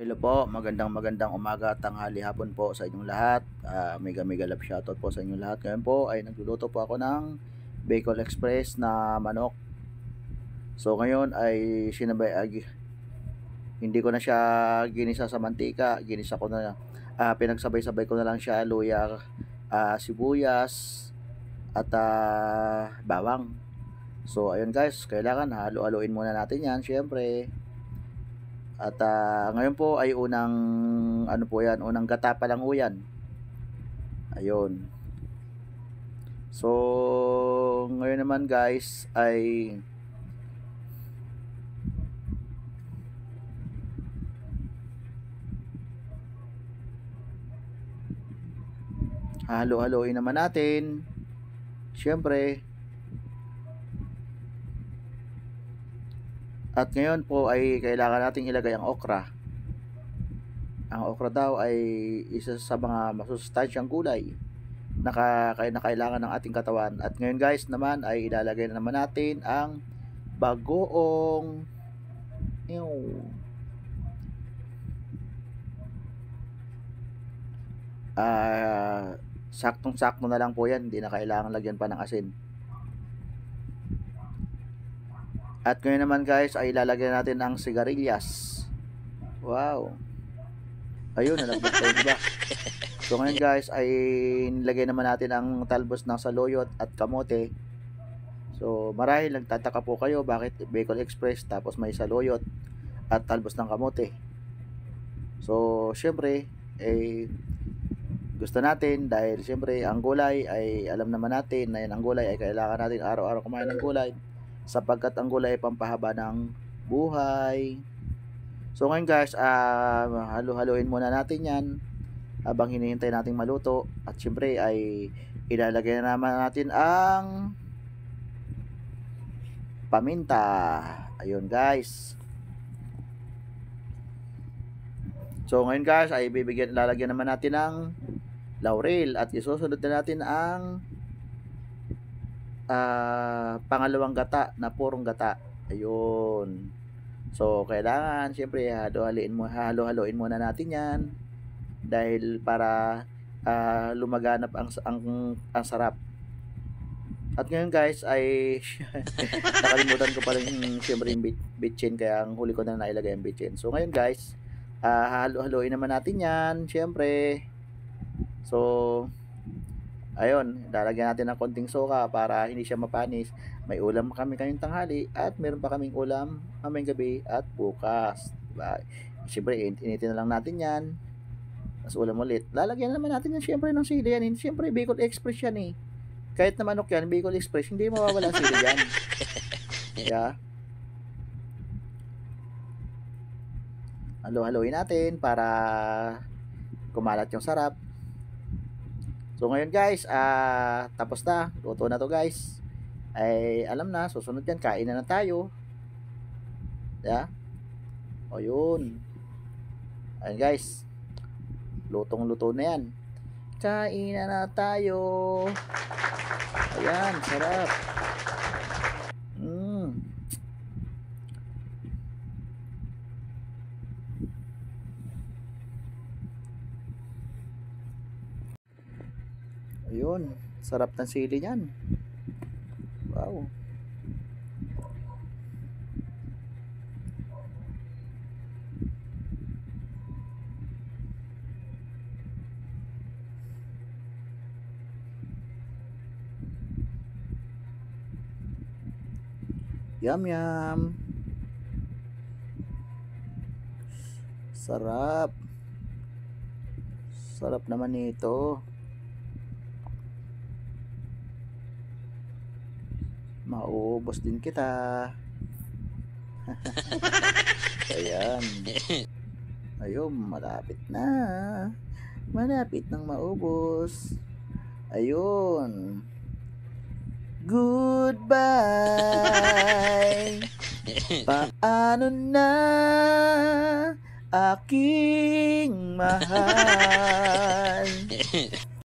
Hello po, magandang umaga, tanghali, hapon po sa inyong lahat. Mega love shoutout po sa inyong lahat. Ngayon po ay nagluluto po ako ng Bacol Express na manok. So ngayon ay hindi ko na siya ginisa sa mantika, ginisa ko na pinagsabay-sabay ko na lang siya luya, sibuyas at bawang. So ayun guys, kailangan halo-haloin muna natin 'yan, syempre. At ngayon po ay unang ano po 'yan, unang gata pa lang po 'yan. Ayun. So ngayon naman guys ay halo-haloin naman natin. Siyempre. At ngayon po ay kailangan nating ilagay ang okra. Ang okra daw ay isa sa mga masustansyang gulay na kailangan ng ating katawan. At ngayon guys naman ay ilalagay na naman natin ang bagoong saktong-sakto na lang po yan, hindi na kailangan lagyan pa ng asin. At ngayon naman guys ay ilalagay natin ang sigarilyas. Wow, ayun, nalaglag tayo, diba? So ngayon guys ay nilagay naman natin ang talbos ng saluyot at kamote. So marahil nagtataka po kayo bakit Bacol Express tapos may saluyot at talbos ng kamote. So syempre gusto natin dahil syempre ang gulay ay alam naman natin na yan, ang gulay ay kailangan natin araw-araw kumain ng gulay sapagkat ang gulay ay pampahaba ng buhay. So ngayon guys, halo-haloin muna natin yan habang hinihintay nating maluto. At syempre ay ilalagay na naman natin ang paminta. Ayun guys. So ngayon guys ay lalagyan naman natin ng laurel at isusunod na natin ang pangalawang gata na purong gata. Ayun. So kailangan syempre halo-haloin muna natin 'yan dahil para lumaganap ang sarap. At ngayon guys ay nakalimutan ko pa rin syempre yung bitchin, kaya ang huli ko na nailagay ang bitchin. So ngayon guys, halo-haloin naman natin 'yan syempre. So ayun, lalagyan natin ng konting suka para hindi siya mapanis. May ulam kami ngayong tanghali at meron pa kaming ulam mamayang gabi at bukas, diba? Siyempre initin na lang natin yan, tapos ulam ulit. Lalagyan naman natin yan siyempre ng sili yan. Siyempre Bacol Express yan eh. Kahit na manok yan, Bacol Express, hindi mawawala sili yan. Yeah. Halo-haloin natin para kumalat yung sarap. So ngayon guys, tapos na, luto na to guys. Ay alam na, susunod yan, kain na tayo. Yeah? O yun. Ayun guys, lutong-luto na yan. Kain na tayo. Ayan, sarap. Ayun, sarap ng sili niyan. Wow. Yum yum. Sarap. Sarap naman ito. Mauubos din kita. Ayan. Ayun, malapit na. Malapit nang maubos. Ayun. Goodbye. Paano na aking mahal?